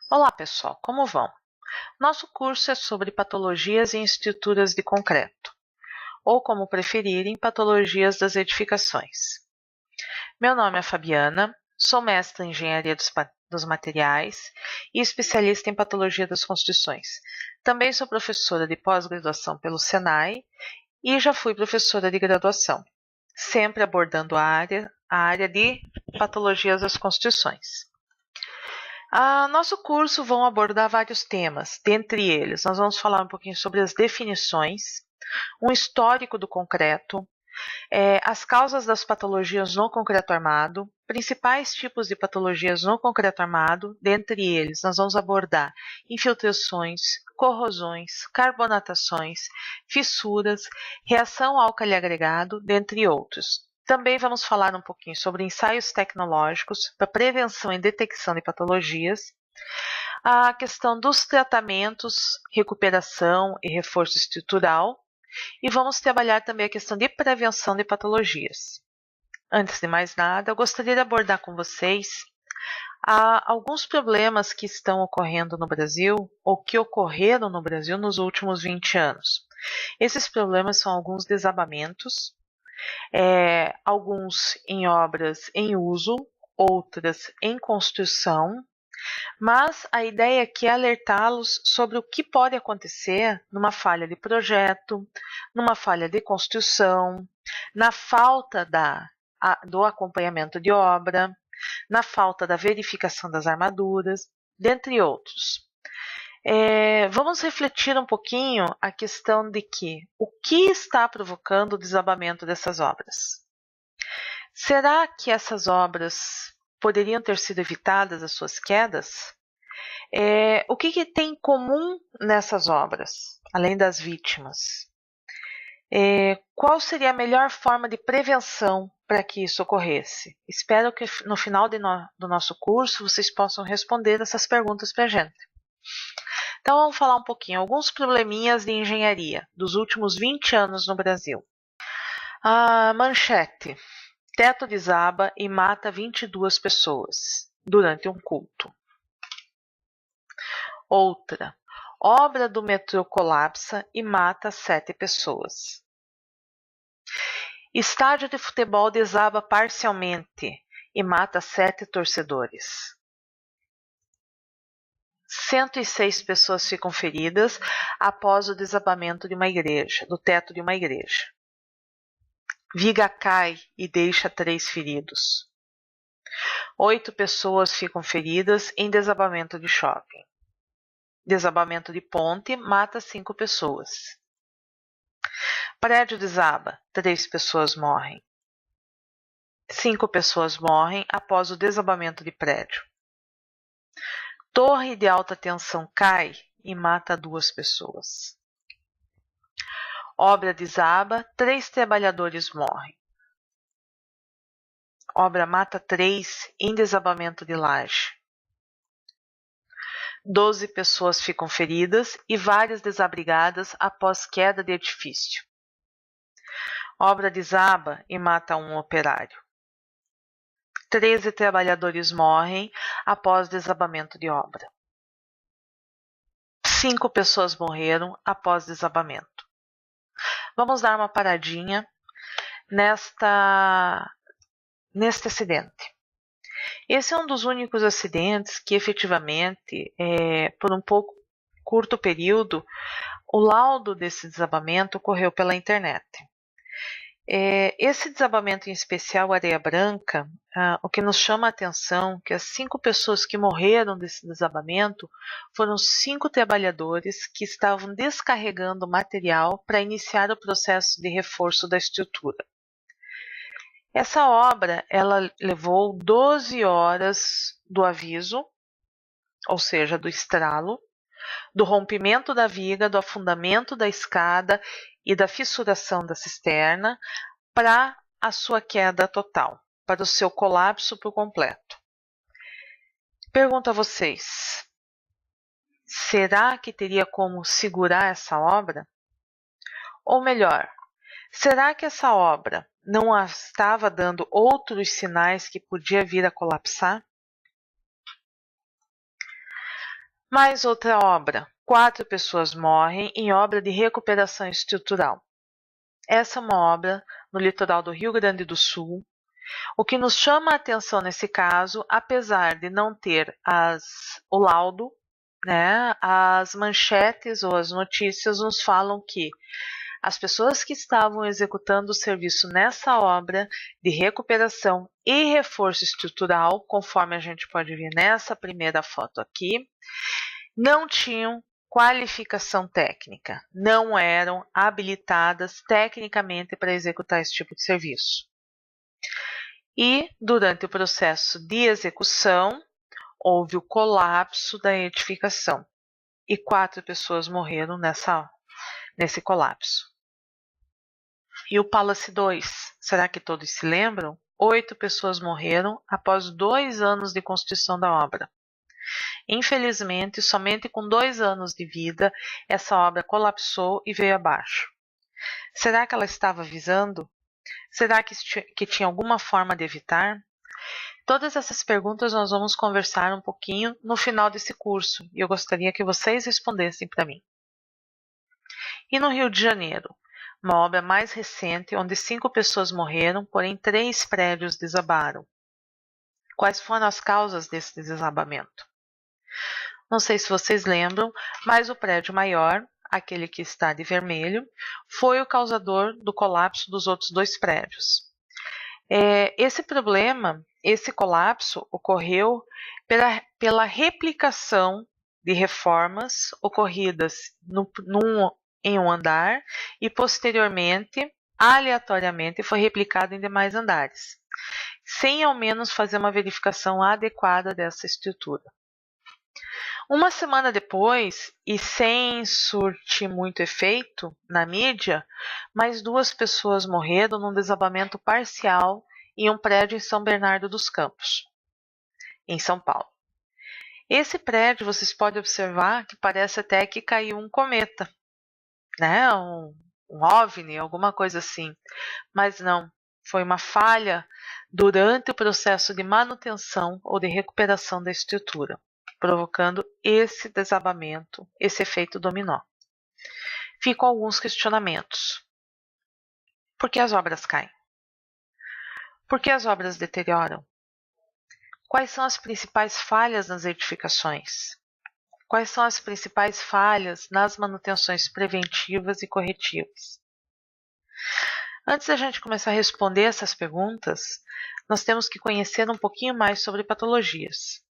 Olá, pessoal, como vão? Nosso curso é sobre patologias em estruturas de concreto, ou como preferirem, patologias das edificações. Meu nome é Fabiana, sou mestra em engenharia dos materiais e especialista em patologia das construções. Também sou professora de pós-graduação pelo Senai e já fui professora de graduação, sempre abordando a área de patologias das construções. Nosso curso vão abordar vários temas, dentre eles, nós vamos falar um pouquinho sobre as definições, um histórico do concreto, as causas das patologias no concreto armado, principais tipos de patologias no concreto armado, dentre eles, nós vamos abordar infiltrações, corrosões, carbonatações, fissuras, reação álcali agregado, dentre outros. Também vamos falar um pouquinho sobre ensaios tecnológicos para prevenção e detecção de patologias, a questão dos tratamentos, recuperação e reforço estrutural, e vamos trabalhar também a questão de prevenção de patologias. Antes de mais nada, eu gostaria de abordar com vocês alguns problemas que estão ocorrendo no Brasil ou que ocorreram no Brasil nos últimos 20 anos. Esses problemas são alguns desabamentos, alguns em obras em uso, outras em construção, mas a ideia aqui é alertá-los sobre o que pode acontecer numa falha de projeto, numa falha de construção, na falta do acompanhamento de obra, na falta da verificação das armaduras, dentre outros. Vamos refletir um pouquinho a questão de o que está provocando o desabamento dessas obras. Será que essas obras poderiam ter sido evitadas as suas quedas? O que tem em comum nessas obras, além das vítimas? Qual seria a melhor forma de prevenção para que isso ocorresse? Espero que no final do nosso curso vocês possam responder essas perguntas para a gente. Então vamos falar um pouquinho, alguns probleminhas de engenharia dos últimos 20 anos no Brasil. Manchete. Teto desaba e mata 22 pessoas durante um culto. Outra. Obra do metrô colapsa e mata 7 pessoas. Estádio de futebol desaba parcialmente e mata 7 torcedores. 106 pessoas ficam feridas após o desabamento de uma igreja, do teto de uma igreja. Viga cai e deixa 3 feridos. 8 pessoas ficam feridas em desabamento de shopping. Desabamento de ponte mata 5 pessoas. Prédio desaba, 3 pessoas morrem. 5 pessoas morrem após o desabamento de prédio. Torre de alta tensão cai e mata 2 pessoas. Obra desaba, 3 trabalhadores morrem. Obra mata 3 em desabamento de laje. 12 pessoas ficam feridas e várias desabrigadas após queda de edifício. Obra desaba e mata 1 operário. 13 trabalhadores morrem após desabamento de obra. 5 pessoas morreram após desabamento. Vamos dar uma paradinha neste acidente. Esse é um dos únicos acidentes que efetivamente, por um pouco curto período, o laudo desse desabamento ocorreu pela internet. Esse desabamento em especial, Areia Branca, o que nos chama a atenção é que as 5 pessoas que morreram desse desabamento foram 5 trabalhadores que estavam descarregando material para iniciar o processo de reforço da estrutura. Essa obra ela levou 12 horas do aviso, ou seja, do estralo, do rompimento da viga, do afundamento da escada e da fissuração da cisterna para a sua queda total, para o seu colapso por completo. Pergunto a vocês, será que teria como segurar essa obra? Ou melhor, será que essa obra não estava dando outros sinais que podia vir a colapsar? Mais outra obra. 4 pessoas morrem em obra de recuperação estrutural. Essa é uma obra no litoral do Rio Grande do Sul. O que nos chama a atenção nesse caso, apesar de não ter o laudo, né, as manchetes ou as notícias nos falam que as pessoas que estavam executando o serviço nessa obra de recuperação e reforço estrutural, conforme a gente pode ver nessa primeira foto aqui, não tinham qualificação técnica, não eram habilitadas tecnicamente para executar esse tipo de serviço. E, durante o processo de execução, houve o colapso da edificação e 4 pessoas morreram nesse colapso. E o Palace 2, será que todos se lembram? 8 pessoas morreram após 2 anos de construção da obra. Infelizmente, somente com 2 anos de vida, essa obra colapsou e veio abaixo. Será que ela estava avisando? Será que tinha alguma forma de evitar? Todas essas perguntas nós vamos conversar um pouquinho no final desse curso e eu gostaria que vocês respondessem para mim. E no Rio de Janeiro? Uma obra mais recente onde 5 pessoas morreram, porém 3 prédios desabaram. Quais foram as causas desse desabamento? Não sei se vocês lembram, mas o prédio maior, aquele que está de vermelho, foi o causador do colapso dos outros 2 prédios. Esse colapso ocorreu pela replicação de reformas ocorridas em um andar e posteriormente, aleatoriamente, foi replicado em demais andares, sem ao menos fazer uma verificação adequada dessa estrutura. Uma semana depois, e sem surtir muito efeito na mídia, mais 2 pessoas morreram num desabamento parcial em um prédio em São Bernardo dos Campos, em São Paulo. Esse prédio, vocês podem observar que parece até que caiu um cometa, né? Um OVNI, alguma coisa assim. Mas não, foi uma falha durante o processo de manutenção ou de recuperação da estrutura, provocando esse desabamento, esse efeito dominó. Ficam alguns questionamentos. Por que as obras caem? Por que as obras deterioram? Quais são as principais falhas nas edificações? Quais são as principais falhas nas manutenções preventivas e corretivas? Antes da gente começar a responder essas perguntas, nós temos que conhecer um pouquinho mais sobre patologias.